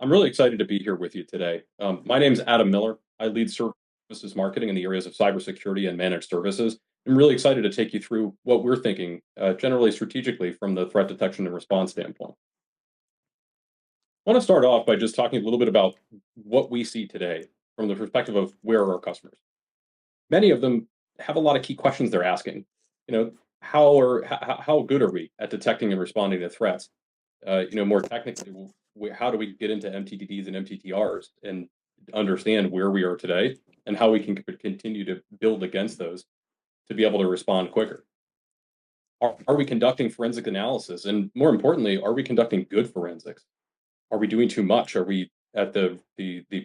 I'm really excited to be here with you today. My name is Adam Miller. I lead services marketing in the areas of cybersecurity and managed services. I'm really excited to take you through what we're thinking, generally strategically, from the threat detection and response standpoint. I want to start off by just talking a little bit about what we see today from the perspective of where are our customers. Many of them have a lot of key questions they're asking. You know, how good are we at detecting and responding to threats? More technically, how do we get into MTTDs and MTTRs and understand where we are today and how we can continue to build against those to be able to respond quicker? Are we conducting forensic analysis? And more importantly, are we conducting good forensics? Are we doing too much? Are we at the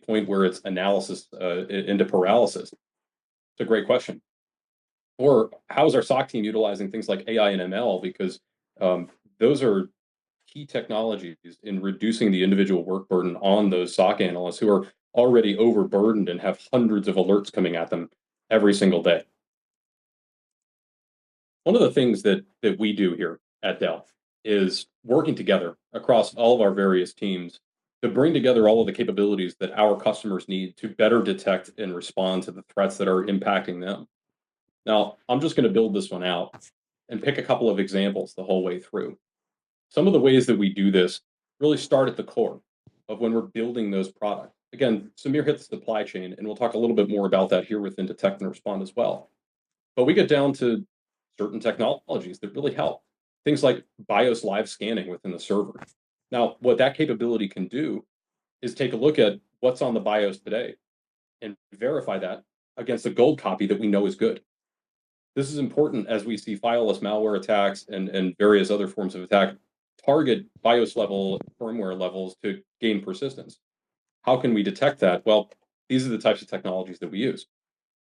point where it's analysis into paralysis? It's a great question. Or how is our SOC team utilizing things like AI and ML? Because those are key technologies in reducing the individual work burden on those SOC analysts who are already overburdened and have hundreds of alerts coming at them every single day. One of the things that we do here at Dell is working together across all of our various teams to bring together all of the capabilities that our customers need to better detect and respond to the threats that are impacting them. Now, I'm just going to build this one out and pick a couple of examples the whole way through. Some of the ways that we do this really start at the core of when we're building those products. Again, Samir hit the supply chain, and we'll talk a little bit more about that here within Detect and Respond as well. But we get down to certain technologies that really help. Things like BIOS live scanning within the server. Now, what that capability can do is take a look at what's on the BIOS today and verify that against a gold copy that we know is good. This is important as we see fileless malware attacks and various other forms of attack target BIOS level firmware levels to gain persistence. How can we detect that? Well, these are the types of technologies that we use.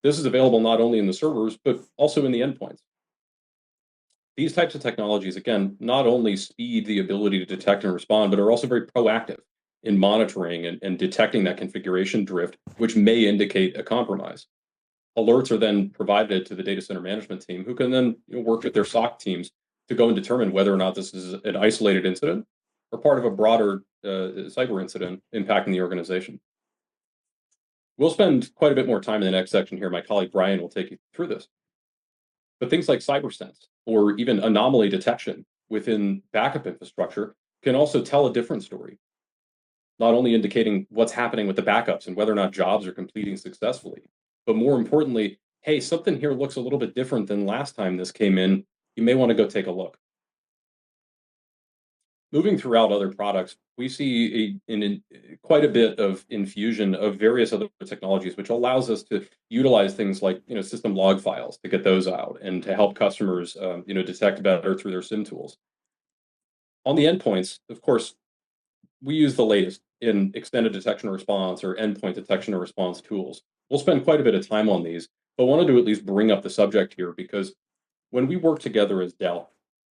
This is available not only in the servers, but also in the endpoints. These types of technologies, again, not only speed the ability to detect and respond, but are also very proactive in monitoring and detecting that configuration drift, which may indicate a compromise. Alerts are then provided to the data center management team, who can then work with their SOC teams to go and determine whether or not this is an isolated incident or part of a broader cyber incident impacting the organization. We'll spend quite a bit more time in the next section here. My colleague Brian will take you through this. But things like CyberSense or even anomaly detection within backup infrastructure can also tell a different story, not only indicating what's happening with the backups and whether or not jobs are completing successfully, but more importantly, hey, something here looks a little bit different than last time this came in. You may want to go take a look. Moving throughout other products, we see quite a bit of infusion of various other technologies, which allows us to utilize things like system log files to get those out and to help customers detect better through their SIM tools. On the endpoints, of course, we use the latest in extended detection and response or endpoint detection and response tools. We'll spend quite a bit of time on these, but wanted to at least bring up the subject here because when we work together as Dell,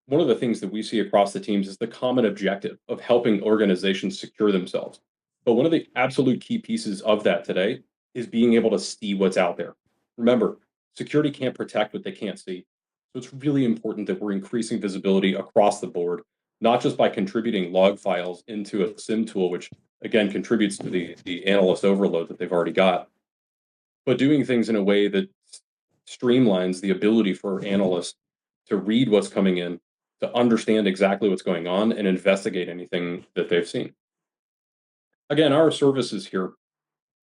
one of the things that we see across the teams is the common objective of helping organizations secure themselves. But one of the absolute key pieces of that today is being able to see what's out there. Remember, security can't protect what they can't see. So it's really important that we're increasing visibility across the board, not just by contributing log files into a SIM tool, which again contributes to the analyst overload that they've already got, but doing things in a way that streamlines the ability for analysts to read what's coming in, to understand exactly what's going on, and investigate anything that they've seen. Again, our services here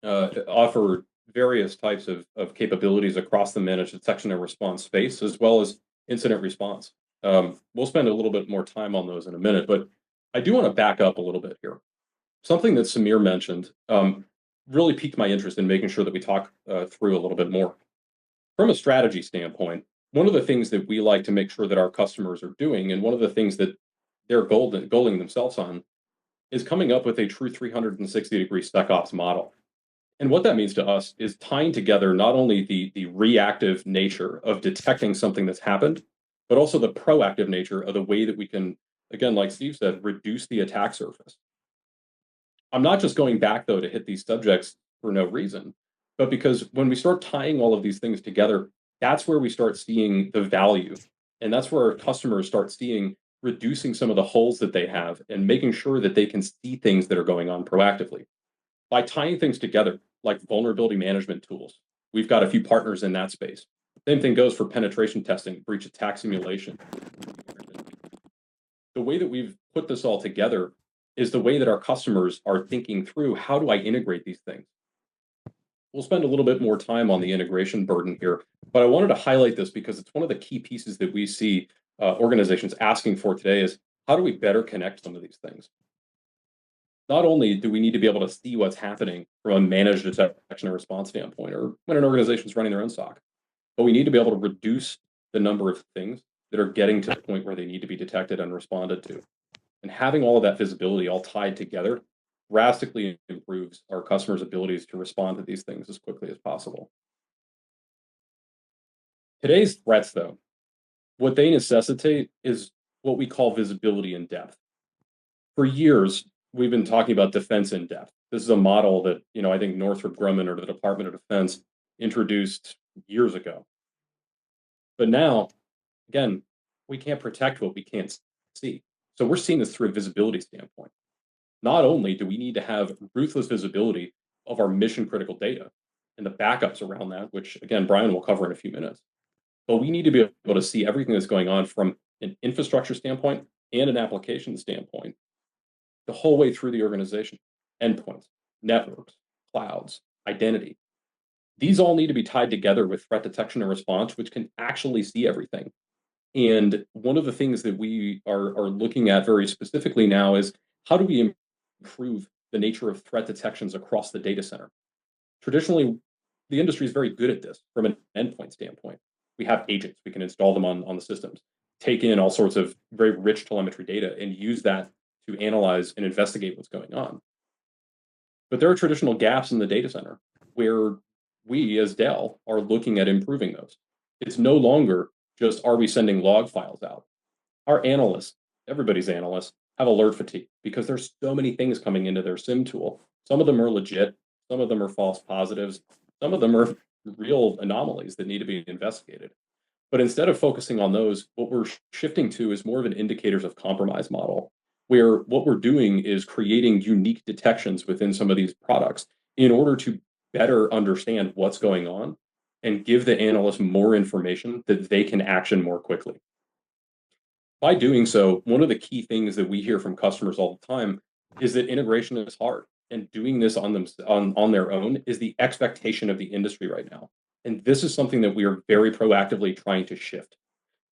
offer various types of capabilities across the managed detection and response space, as well as incident response. We'll spend a little bit more time on those in a minute, but I do want to back up a little bit here. Something that Samir mentioned really piqued my interest in making sure that we talk through a little bit more. From a strategy standpoint, one of the things that we like to make sure that our customers are doing, and one of the things that they're goaling themselves on, is coming up with a true 360-degree SecOps model. And what that means to us is tying together not only the reactive nature of detecting something that's happened, but also the proactive nature of the way that we can, again, like Steve said, reduce the attack surface. I'm not just going back, though, to hit these subjects for no reason, but because when we start tying all of these things together, that's where we start seeing the value. And that's where our customers start seeing reducing some of the holes that they have and making sure that they can see things that are going on proactively. By tying things together, like vulnerability management tools, we've got a few partners in that space. Same thing goes for penetration testing, breach attack simulation. The way that we've put this all together is the way that our customers are thinking through how do I integrate these things? We'll spend a little bit more time on the integration burden here, but I wanted to highlight this because it's one of the key pieces that we see organizations asking for today is how do we better connect some of these things? Not only do we need to be able to see what's happening from a managed detection and response standpoint, or when an organization is running their own SOC, but we need to be able to reduce the number of things that are getting to the point where they need to be detected and responded to. And having all of that visibility all tied together drastically improves our customers' abilities to respond to these things as quickly as possible. Today's threats, though, what they necessitate is what we call visibility in depth. For years, we've been talking about defense in depth. This is a model that, I think Northrop Grumman or the Department of Defense introduced years ago. But now, again, we can't protect what we can't see. So we're seeing this through a visibility standpoint. Not only do we need to have ruthless visibility of our mission critical data and the backups around that, which again, Brian will cover in a few minutes, but we need to be able to see everything that's going on from an infrastructure standpoint and an application standpoint the whole way through the organization. Endpoints, networks, clouds, identity. These all need to be tied together with threat detection and response, which can actually see everything. And one of the things that we are looking at very specifically now is how do we improve the nature of threat detections across the data center? Traditionally, the industry is very good at this from an endpoint standpoint. We have agents, we can install them on the systems, take in all sorts of very rich telemetry data and use that to analyze and investigate what's going on. But there are traditional gaps in the data center where we as Dell are looking at improving those. It's no longer just are we sending log files out. Our analysts, everybody's analysts, have alert fatigue because there's so many things coming into their SIM tool. Some of them are legit, some of them are false positives, some of them are real anomalies that need to be investigated. But instead of focusing on those, what we're shifting to is more of an indicators of compromise model, where what we're doing is creating unique detections within some of these products in order to better understand what's going on and give the analyst more information that they can action more quickly. By doing so, one of the key things that we hear from customers all the time is that integration is hard, and doing this on their own is the expectation of the industry right now. And this is something that we are very proactively trying to shift.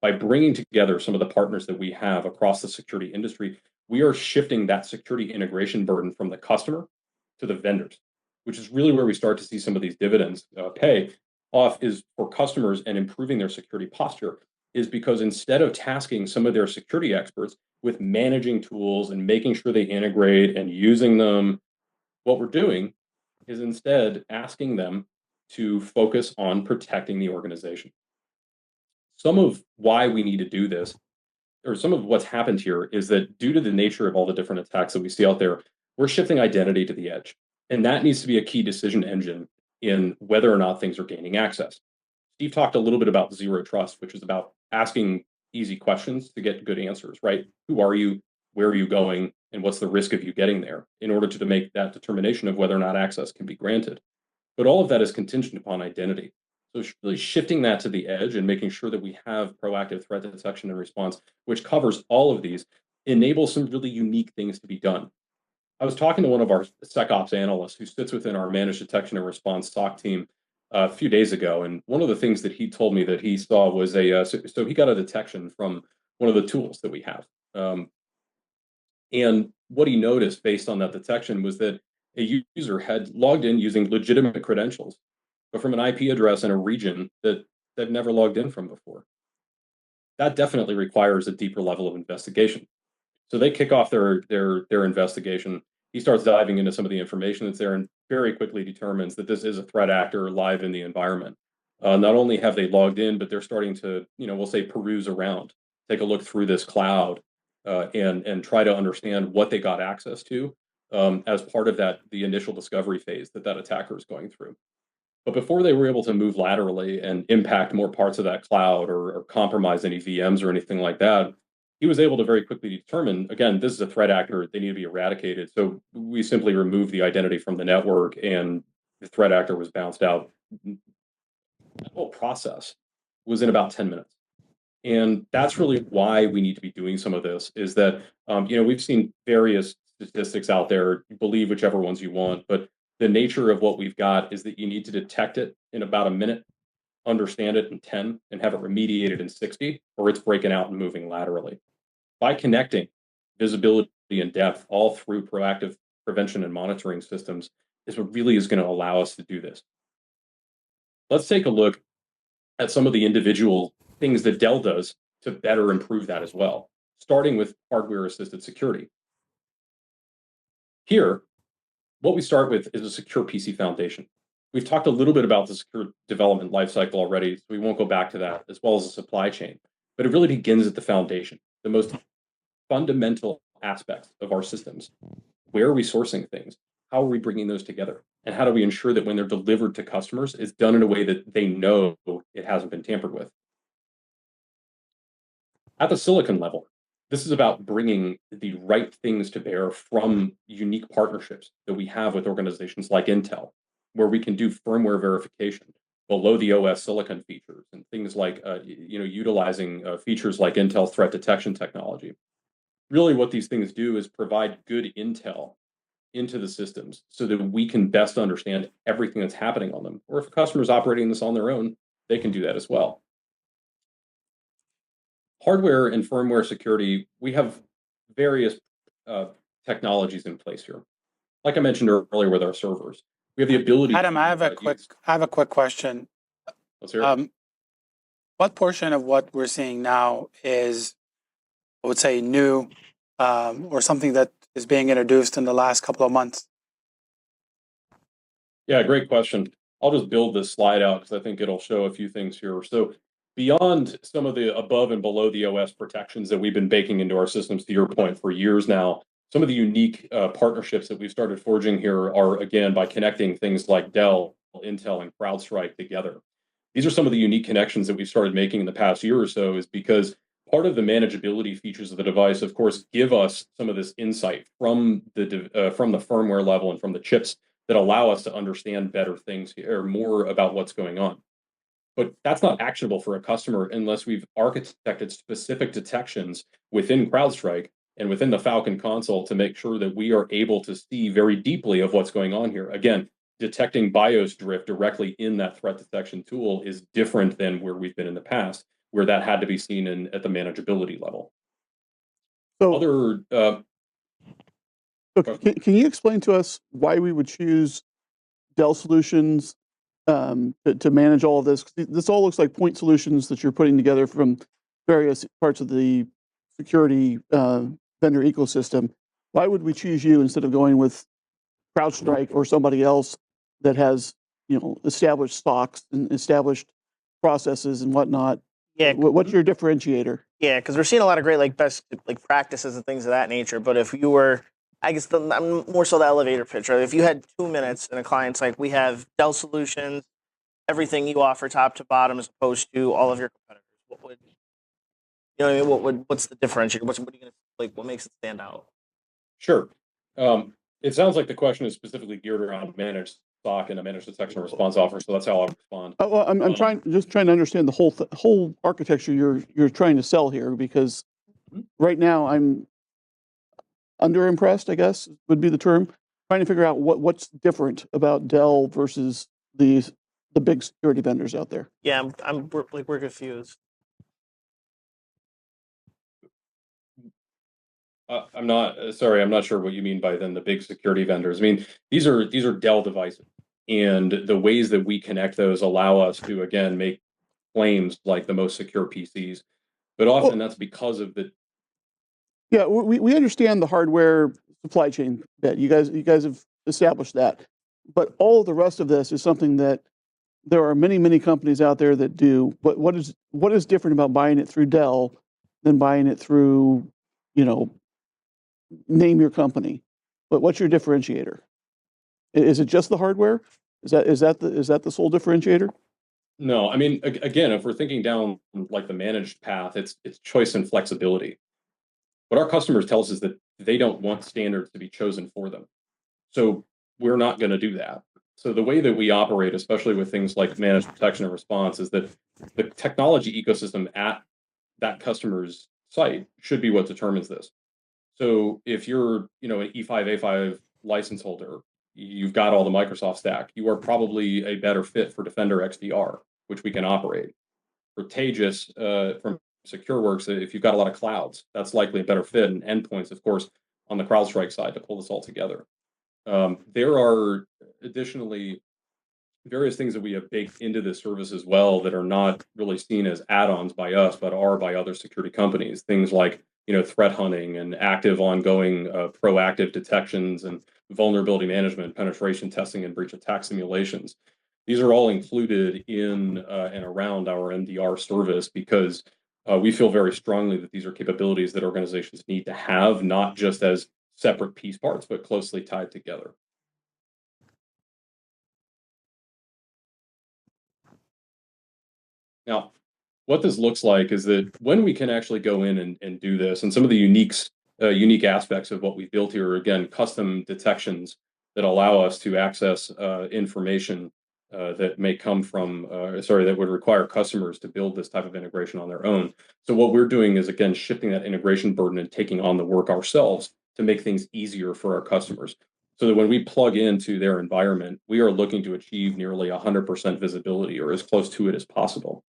By bringing together some of the partners that we have across the security industry, we are shifting that security integration burden from the customer to the vendors, which is really where we start to see some of these dividends pay off is for customers and improving their security posture is because instead of tasking some of their security experts with managing tools and making sure they integrate and using them, what we're doing is instead asking them to focus on protecting the organization. Some of why we need to do this, or some of what's happened here, is that due to the nature of all the different attacks that we see out there, we're shifting identity to the edge. And that needs to be a key decision engine in whether or not things are gaining access. Steve talked a little bit about zero trust, which is about asking easy questions to get good answers, right? Who are you? Where are you going? And what's the risk of you getting there in order to make that determination of whether or not access can be granted? But all of that is contingent upon identity. So it's really shifting that to the edge and making sure that we have proactive threat detection and response, which covers all of these, enables some really unique things to be done. I was talking to one of our SecOps analysts who sits within our managed detection and response SOC team a few days ago, and one of the things that he told me that he saw was so he got a detection from one of the tools that we have, and what he noticed based on that detection was that a user had logged in using legitimate credentials, but from an IP address in a region that they've never logged in from before. That definitely requires a deeper level of investigation. So they kick off their investigation. He starts diving into some of the information that's there and very quickly determines that this is a threat actor live in the environment. Not only have they logged in, but they're starting to, we'll say peruse around, take a look through this cloud, and try to understand what they got access to as part of the initial discovery phase that attacker is going through. But before they were able to move laterally and impact more parts of that cloud or compromise any VMs or anything like that, he was able to very quickly determine, again, this is a threat actor, they need to be eradicated. So we simply removed the identity from the network and the threat actor was bounced out. That whole process was in about 10 minutes. And that's really why we need to be doing some of this is that, we've seen various statistics out there, believe whichever ones you want, but the nature of what we've got is that you need to detect it in about a minute, understand it in 10, and have it remediated in 60, or it's breaking out and moving laterally. By connecting visibility and depth all through proactive prevention and monitoring systems is what really is going to allow us to do this. Let's take a look at some of the individual things that Dell does to better improve that as well, starting with hardware assisted security. Here, what we start with is a secure PC foundation. We've talked a little bit about the secure development lifecycle already, so we won't go back to that, as well as the supply chain. But it really begins at the foundation, the most fundamental aspects of our systems. Where are we sourcing things? How are we bringing those together? And how do we ensure that when they're delivered to customers, it's done in a way that they know it hasn't been tampered with? At the silicon level, this is about bringing the right things to bear from unique partnerships that we have with organizations like Intel, where we can do firmware verification below the OS silicon features and things like, utilizing features like Intel's threat detection technology. Really, what these things do is provide good intel into the systems so that we can best understand everything that's happening on them. Or if a customer is operating this on their own, they can do that as well. Hardware and firmware security, we have various uh, technologies in place here. Like I mentioned earlier with our servers, we have the ability Adam, I to have a quick use. I have a quick question. Let's hear it. What portion of what we're seeing now is, I would say, new, or something that is being introduced in the last couple of months? Yeah, great question. I'll just build this slide out because I think it'll show a few things here. So beyond some of the above and below the OS protections that we've been baking into our systems, to your point, for years now, some of the unique partnerships that we've started forging here are, again, by connecting things like Dell, Intel, and CrowdStrike together. These are some of the unique connections that we've started making in the past year or so, is because part of the manageability features of the device, of course, give us some of this insight from the firmware level and from the chips that allow us to understand better things or more about what's going on. But that's not actionable for a customer unless we've architected specific detections within CrowdStrike and within the Falcon console to make sure that we are able to see very deeply of what's going on here. Again, detecting BIOS drift directly in that threat detection tool is different than where we've been in the past, where that had to be seen at the manageability level. So, Other can you explain to us why we would choose Dell solutions to manage all of this? 'Cause this all looks like point solutions that you're putting together from various parts of the security vendor ecosystem. Why would we choose you instead of going with CrowdStrike or somebody else that has, established stocks and established processes and whatnot? Yeah, What's your differentiator? yeah, because we're seeing a lot of great best practices and things of that nature. But if you were, I guess I'm more so the elevator pitch, right? If you had 2 minutes and a client's like, we have Dell solutions, everything you offer top to bottom, as opposed to all of your competitors, what would what I mean? What's the differentiator? What are you gonna What makes it stand out? Sure. It sounds like the question is specifically geared around managed stock and a managed detection and response offer, so that's how I'll respond. Oh, well, I'm trying to understand the whole architecture you're trying to sell here, because right now I'm underimpressed, I guess would be the term. Trying to figure out what's different about Dell versus the big security vendors out there. Yeah, we're confused. I'm not sorry. I'm not sure what you mean by then the big security vendors. I mean, these are Dell devices, and the ways that we connect those allow us to again make claims like the most secure PCs. But often that's because of the. Yeah, we understand the hardware supply chain bit. You guys have established that, but all of the rest of this is something that there are many companies out there that do. But what is different about buying it through Dell than buying it through, you know, name your company? But what's your differentiator? Is it just the hardware? Is that the sole differentiator? No, I mean again, if we're thinking down like the managed path, it's choice and flexibility. What our customers tell us is that they don't want standards to be chosen for them. So we're not going to do that. So the way that we operate, especially with things like managed detection and response, is that the technology ecosystem at that customer's site should be what determines this. So if you're, an E5A5 license holder, you've got all the Microsoft stack, you are probably a better fit for Defender XDR, which we can operate. For Taegis, from SecureWorks, if you've got a lot of clouds, that's likely a better fit. And endpoints, of course, on the CrowdStrike side to pull this all together. There are additionally various things that we have baked into this service as well that are not really seen as add-ons by us, but are by other security companies. Things like threat hunting and active, ongoing, proactive detections and vulnerability management, penetration testing, and breach attack simulations. These are all included in and around our MDR service because we feel very strongly that these are capabilities that organizations need to have, not just as separate piece parts, but closely tied together. Now, what this looks like is that when we can actually go in and do this, and some of the unique aspects of what we've built here are, again, custom detections that allow us to access information that may come from, that would require customers to build this type of integration on their own. So what we're doing is, again, shifting that integration burden and taking on the work ourselves to make things easier for our customers. So that when we plug into their environment, we are looking to achieve nearly 100% visibility or as close to it as possible.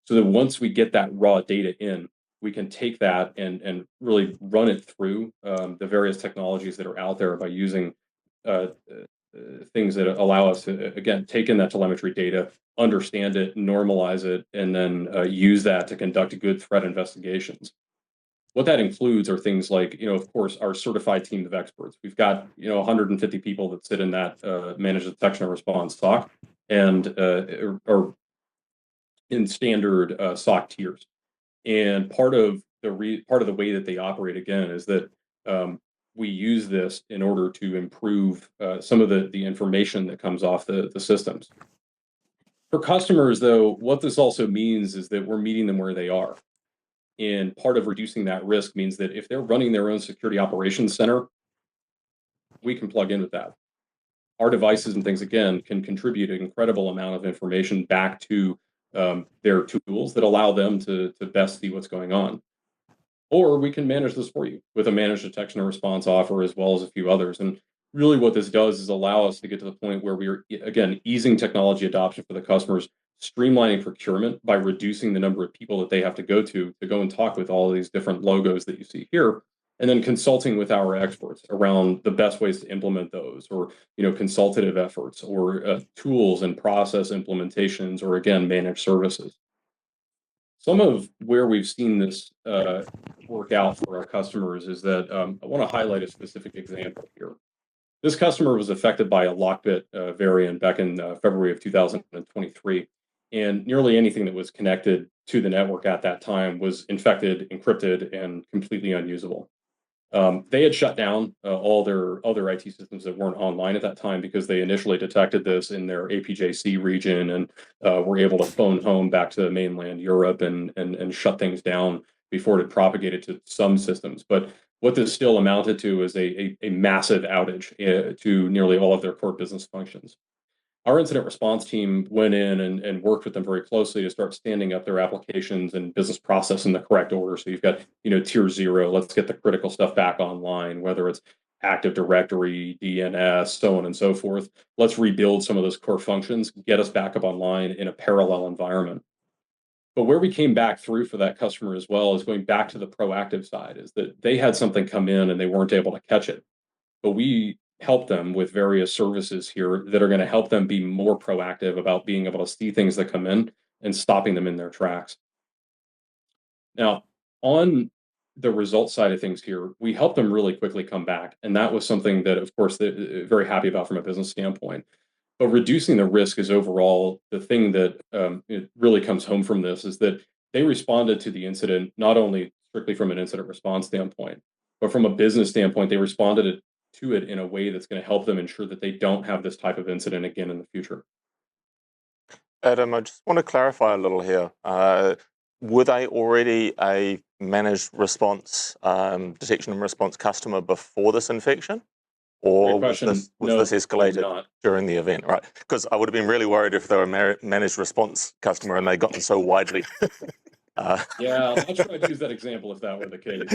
So that once we get that raw data in, we can take that and really run it through the various technologies that are out there by using uh, things that allow us to, again, take in that telemetry data, understand it, normalize it, and then use that to conduct good threat investigations. What that includes are things like, of course, our certified team of experts. We've got, 150 people that sit in that managed detection and response SOC and are in standard SOC tiers. And part of the way that they operate, again, is that we use this in order to improve some of the information that comes off the systems. For customers, though, what this also means is that we're meeting them where they are. And part of reducing that risk means that if they're running their own security operations center, we can plug in with that. Our devices and things, again, can contribute an incredible amount of information back to their tools that allow them to best see what's going on. Or we can manage this for you with a managed detection and response offer, as well as a few others. And really what this does is allow us to get to the point where we are, again, easing technology adoption for the customers, streamlining procurement by reducing the number of people that they have to go and talk with all of these different logos that you see here, and then consulting with our experts around the best ways to implement those, or consultative efforts, or tools and process implementations, or again, managed services. Some of where we've seen this work out for our customers is that I want to highlight a specific example here. This customer was affected by a Lockbit variant back in February of 2023, and nearly anything that was connected to the network at that time was infected, encrypted, and completely unusable. They had shut down all their other IT systems that weren't online at that time because they initially detected this in their APJC region and were able to phone home back to mainland Europe and shut things down before it had propagated to some systems. But what this still amounted to is a massive outage to nearly all of their core business functions. Our incident response team went in and worked with them very closely to start standing up their applications and business process in the correct order. So you've got, tier 0, let's get the critical stuff back online, whether it's Active Directory, DNS, so on and so forth. Let's rebuild some of those core functions, get us back up online in a parallel environment. But where we came back through for that customer as well is going back to the proactive side, is that they had something come in and they weren't able to catch it. But we help them with various services here that are going to help them be more proactive about being able to see things that come in and stopping them in their tracks. Now, on the result side of things here, we help them really quickly come back. And that was something that, of course, they're very happy about from a business standpoint. But reducing the risk is overall the thing that it really comes home from this is that they responded to the incident, not only strictly from an incident response standpoint, but from a business standpoint, they responded to it in a way that's going to help them ensure that they don't have this type of incident again in the future. Adam, I just want to clarify a little here. were they already a managed response detection and response customer before this infection? Or Great question. was No, this they were escalated not. during the event? Right, because I would have been really worried if they were a managed response customer and they'd gotten so widely. Yeah, I'm not sure I'd use that example if that were the case.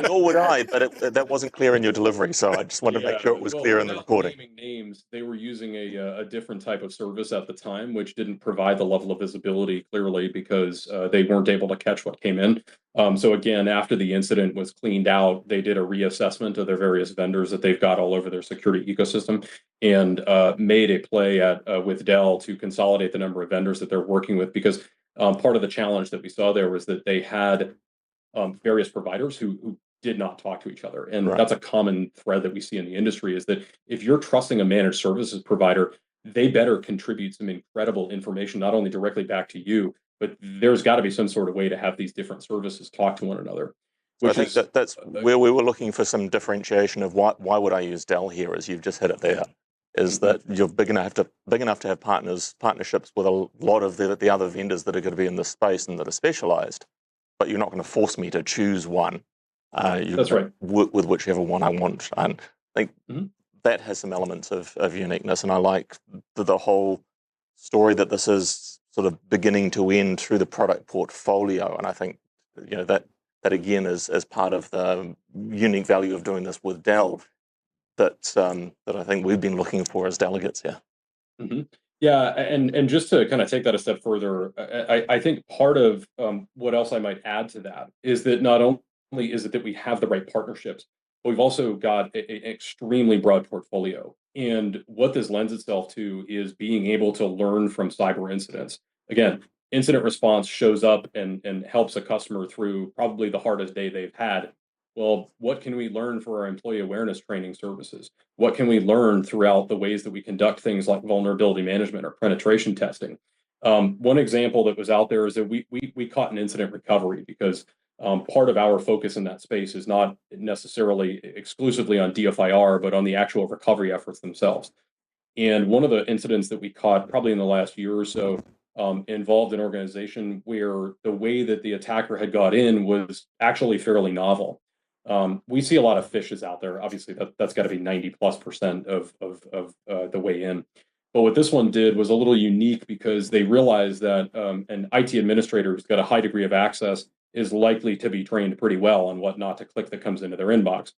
Nor would I, but that wasn't clear in your delivery, so I just wanted to make sure it was well, clear in the without recording. naming names, they were using a different type of service at the time, which didn't provide the level of visibility clearly because they weren't able to catch what came in. So again, after the incident was cleaned out, they did a reassessment of their various vendors that they've got all over their security ecosystem and made a play with Dell to consolidate the number of vendors that they're working with because part of the challenge that we saw there was that they had various providers who did not talk to each other. And Right. that's a common thread that we see in the industry is that if you're trusting a managed services provider, they better contribute some incredible information, not only directly back to you, but there's got to be some sort of way to have these different services talk to one another. So I Which think is that's where we were looking for some differentiation of why would I use Dell here, as you've just hit it there, is that you're big enough to have partnerships with a lot of the other vendors that are going to be in this space and that are specialized, but you're not going to force me to choose one. That's right. Work with whichever one I want. And I think that has some elements of uniqueness, and I like the whole story that this is sort of beginning to end through the product portfolio, and I think that again is part of the unique value of doing this with Dell that I think we've been looking for as delegates here. Yeah, and just to kind of take that a step further, I think part of what else I might add to that is that not only is it that we have the right partnerships, but we've also got an extremely broad portfolio. And what this lends itself to is being able to learn from cyber incidents. Again, incident response shows up and helps a customer through probably the hardest day they've had. Well, what can we learn for our employee awareness training services? What can we learn throughout the ways that we conduct things like vulnerability management or penetration testing? One example that was out there is that we caught an incident recovery because part of our focus in that space is not necessarily exclusively on DFIR, but on the actual recovery efforts themselves. And one of the incidents that we caught probably in the last year or so involved an organization where the way that the attacker had got in was actually fairly novel. We see a lot of phishes out there. Obviously, that's got to be 90+% of the way in. But what this one did was a little unique because they realized that an IT administrator who's got a high degree of access is likely to be trained pretty well on what not to click that comes into their inbox.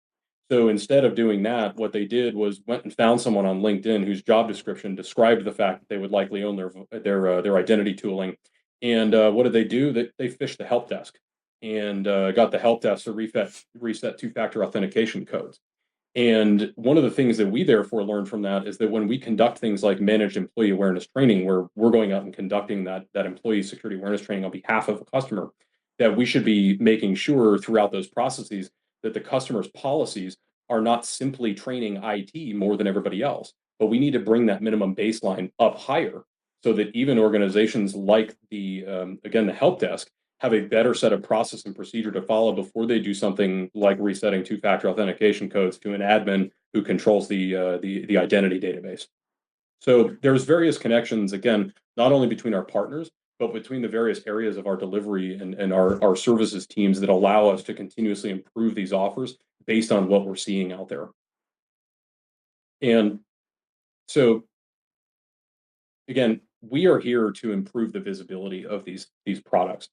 So instead of doing that, what they did was went and found someone on LinkedIn whose job description described the fact that they would likely own their identity tooling. And what did they do? They fished the help desk and got the help desk to reset two-factor authentication codes. And one of the things that we therefore learned from that is that when we conduct things like managed employee awareness training, where we're going out and conducting that employee security awareness training on behalf of a customer, that we should be making sure throughout those processes that the customer's policies are not simply training IT more than everybody else, but we need to bring that minimum baseline up higher so that even organizations like the help desk have a better set of process and procedure to follow before they do something like resetting two-factor authentication codes to an admin who controls the identity database. So there's various connections, again, not only between our partners, but between the various areas of our delivery and our services teams that allow us to continuously improve these offers based on what we're seeing out there. And so, again, we are here to improve the visibility of these products.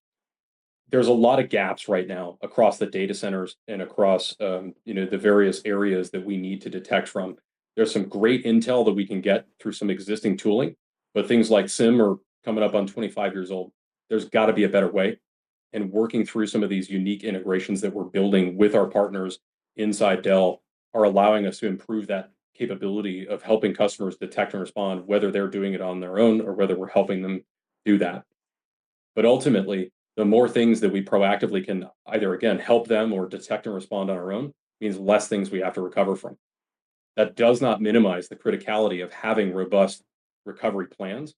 There's a lot of gaps right now across the data centers and across the various areas that we need to detect from. There's some great intel that we can get through some existing tooling, but things like SIM are coming up on 25 years old. There's got to be a better way. And working through some of these unique integrations that we're building with our partners inside Dell are allowing us to improve that capability of helping customers detect and respond, whether they're doing it on their own or whether we're helping them do that. But ultimately, the more things that we proactively can either, again, help them or detect and respond on our own means less things we have to recover from. That does not minimize the criticality of having robust recovery plans,